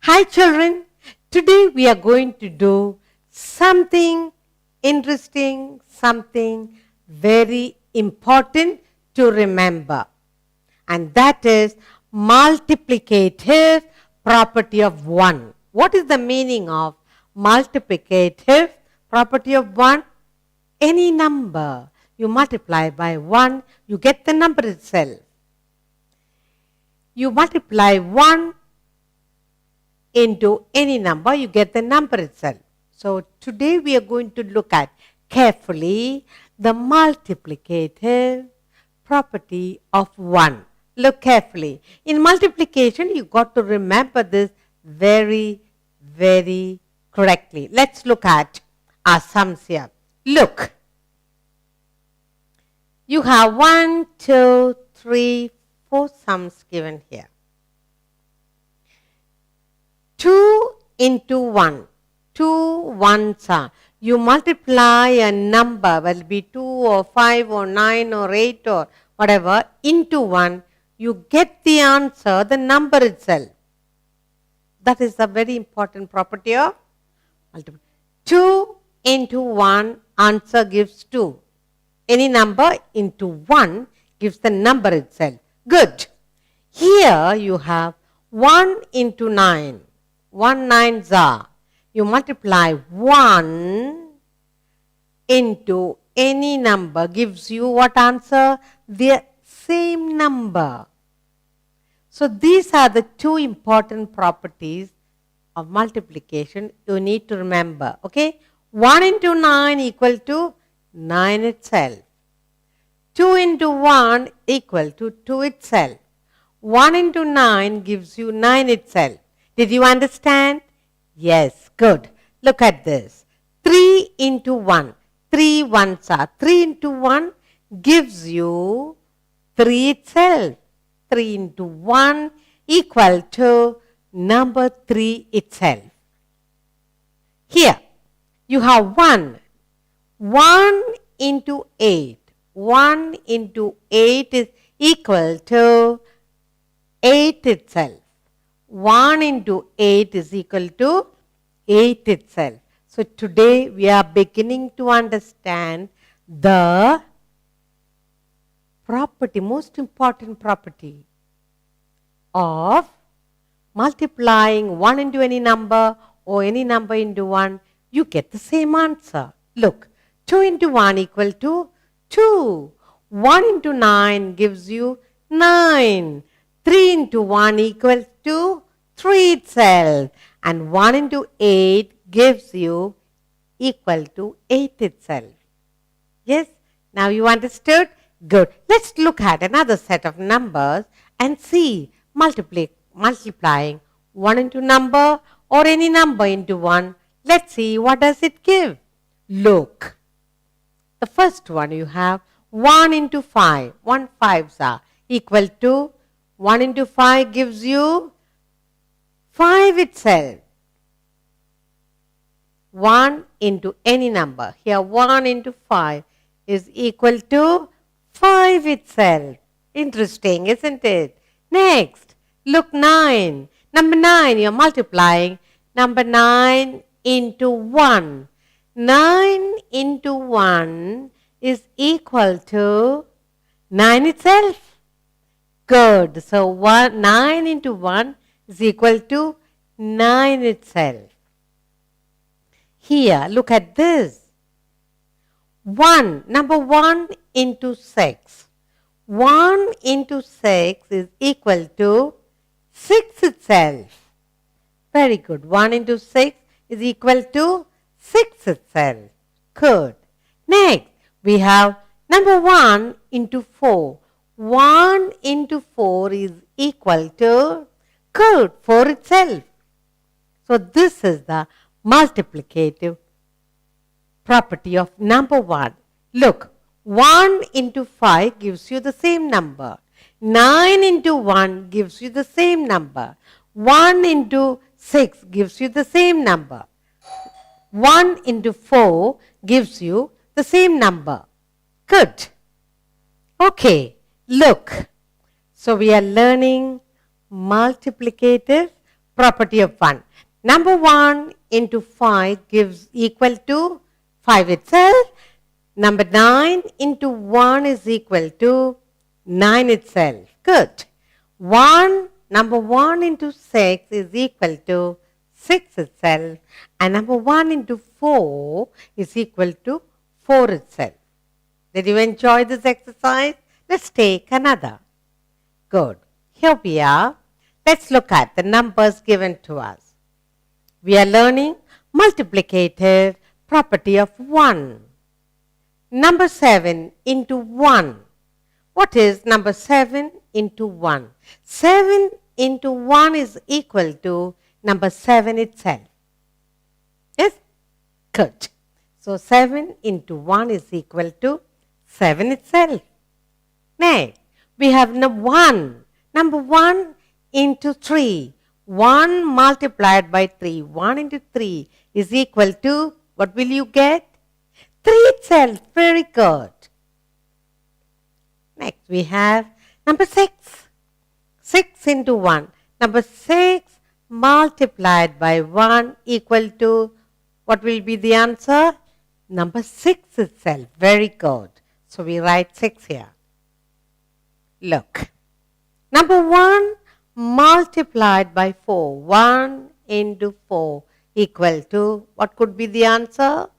Hi children, today we are going to do something interesting, something very important to remember, and that is multiplicative property of 1. What is the meaning of multiplicative property of 1? Any number you multiply by 1, you get the number itself. You multiply 1 into any number, you get the number itself. So today we are going to look at carefully the multiplicative property of 1. Look carefully. In multiplication, you got to remember this very, very correctly. Let's look at our sums here. Look. You have 1, 2, 3, 4 sums given here. 2 into 1. 2 ones are. You multiply a number, will be 2 or 5 or 9 or 8 or whatever, into 1. You get the answer, the number itself. That is a very important property of multiplication. 2 into 1, answer gives 2. Any number into 1 gives the number itself. Good. Here you have 1 into 9. 1 nines are. You multiply 1 into any number gives you what answer? The same number. So these are the two important properties of multiplication you need to remember. Okay? 1 into 9 equal to 9 itself. 2 into 1 equal to 2 itself. 1 into 9 gives you 9 itself. Did you understand? Yes, good. Look at this. 3 into 1. 3 ones are. 3 into 1 gives you 3 itself. 3 into 1 equal to number 3 itself. Here, you have 1. 1 into 8. 1 into 8 is equal to 8 itself. 1 into 8 is equal to 8 itself. So today we are beginning to understand the property, most important property of multiplying 1 into any number or any number into 1, you get the same answer. Look, 2 into 1 equal to 2. 1 into 9 gives you 9. 3 into 1 equals to 3 itself. And 1 into 8 gives you equal to 8 itself. Yes? Now you understood? Good. Let's look at another set of numbers and see multiplying 1 into number or any number into 1. Let's see what does it give. Look. The first one you have 1 into 5. 1 fives are equal to 1 into 5 gives you 5 itself. 1 into any number. Here 1 into 5 is equal to 5 itself. Interesting, isn't it? Next, look 9. Number 9, you're multiplying number 9 into 1. 9 into 1 is equal to 9 itself. Good. So 9 into 1 is equal to 9 itself. Here, look at this. 1, number 1 into 6. 1 into 6 is equal to 6 itself. Very good. 1 into 6 is equal to 6 itself. Good. Next, we have number 1 into 4. 1 into 4 is equal to, good, 4 itself. So this is the multiplicative property of number 1. Look, 1 into 5 gives you the same number. 9 into 1 gives you the same number. 1 into 6 gives you the same number. 1 into 4 gives you the same number. Good. Okay, look. So we are learning multiplicative property of 1. Number 1 into 5 gives equal to 5 itself. Number 9 into 1 is equal to 9 itself. Good. Number 1 into 6 is equal to 6 itself. And number 1 into 4 is equal to 4 itself. Did you enjoy this exercise? Let's take another. Good. Here we are. Let's look at the numbers given to us. We are learning multiplicative property of 1. Number 7 into 1. What is number 7 into 1? 7 into 1 is equal to number 7 itself. Yes? Good. So 7 into 1 is equal to 7 itself. Next, we have number 1. Number 1 into 3. 1 multiplied by 3. 1 into 3 is equal to, what will you get? 3 itself. Very good. Next, we have number 6. 6 into 1. Number 6 multiplied by 1 equal to, what will be the answer? Number 6 itself. Very good. So we write 6 here. Look. Number 1 multiplied by 4. 1 into 4 equal to, what could be the answer?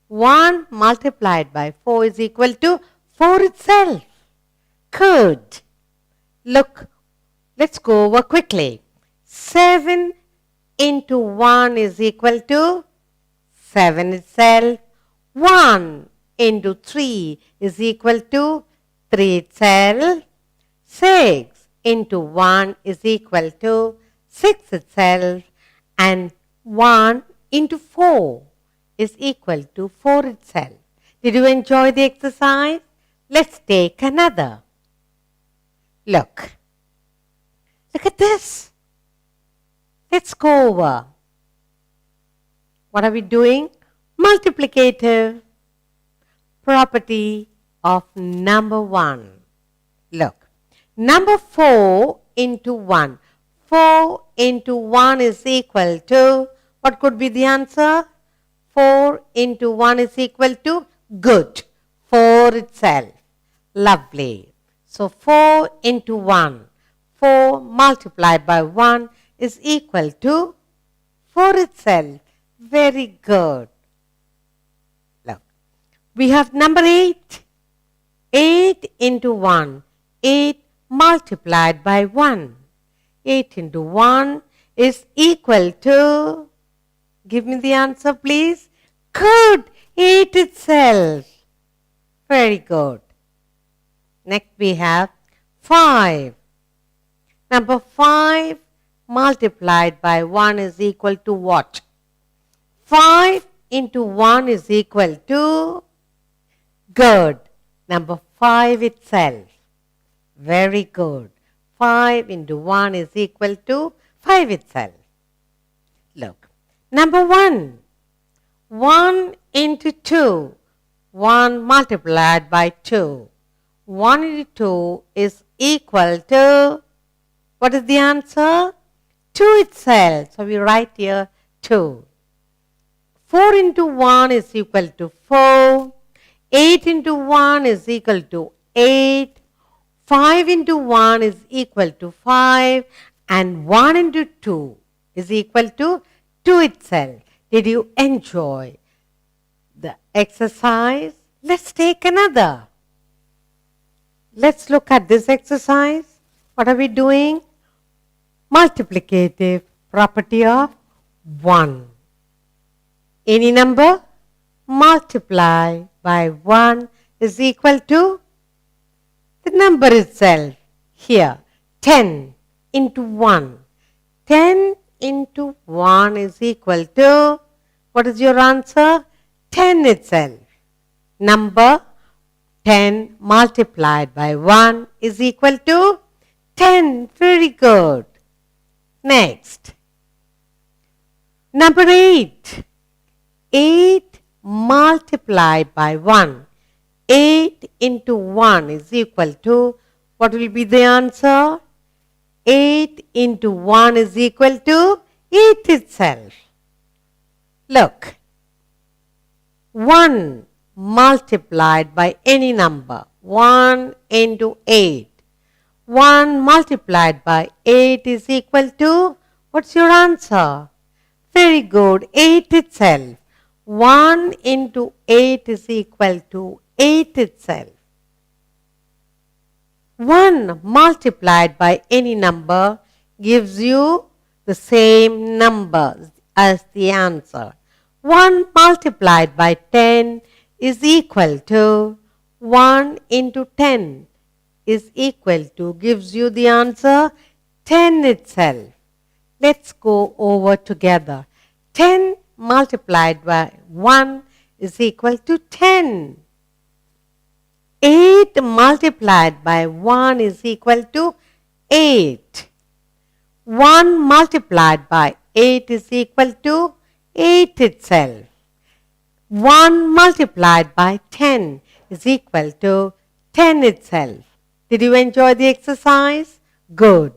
1 multiplied by 4 is equal to 4 itself. Good. Look, let's go over quickly. 7 into 1 is equal to 7 itself. 1 into 3 is equal to 3 itself. 6 into 1 is equal to 6 itself. And 1 into 4 is equal to 4 itself. Did you enjoy the exercise? Let's take another. Look. Look at this. Let's go over. What are we doing? Multiplicative property of number 1. Look. Number 4 into 1. 4 into 1 is equal to, what could be the answer? 4 into 1 is equal to, good, 4 itself. Lovely. So 4 into 1. 4 multiplied by 1 is equal to 4 itself. Very good. Look. We have number 8. 8 into 1. 8 multiplied by 1. 8 into 1 is equal to, give me the answer please. Good, 8 itself. Very good. Next we have 5. Number 5 multiplied by 1 is equal to what? 5 into 1 is equal to, good, number 5 itself. Very good. 5 into 1 is equal to 5 itself. Look. Number 1. 1 into 2. 1 multiplied by 2. 1 into 2 is equal to, what is the answer? 2 itself. So we write here 2. 4 into 1 is equal to 4. 8 into 1 is equal to 8. 5 into 1 is equal to 5. And 1 into 2 is equal to 2 itself. Did you enjoy the exercise? Let's take another. Let's look at this exercise. What are we doing? Multiplicative property of 1. Any number multiply by 1 is equal to the number itself. Here, 10 into 1. 10 into 1 is equal to, what is your answer? 10 itself. Number 10 multiplied by 1 is equal to 10. Very good. Next. Number 8. 8 multiplied by 1. 8 into 1 is equal to, what will be the answer? 8 into 1 is equal to 8 itself. Look, 1 multiplied by any number, 1 into 8. 1 multiplied by 8 is equal to, what's your answer? Very good, 8 itself. 1 into 8 is equal to 8 itself. 1 multiplied by any number gives you the same number as the answer. 1 multiplied by 10 is equal to 1 into 10 is equal to, gives you the answer 10 itself. Let's go over together. 10 multiplied by 1 is equal to 10. 8 multiplied by 1 is equal to 8. 1 multiplied by 8 is equal to 8 itself. 1 multiplied by 10 is equal to 10 itself. Did you enjoy the exercise? Good.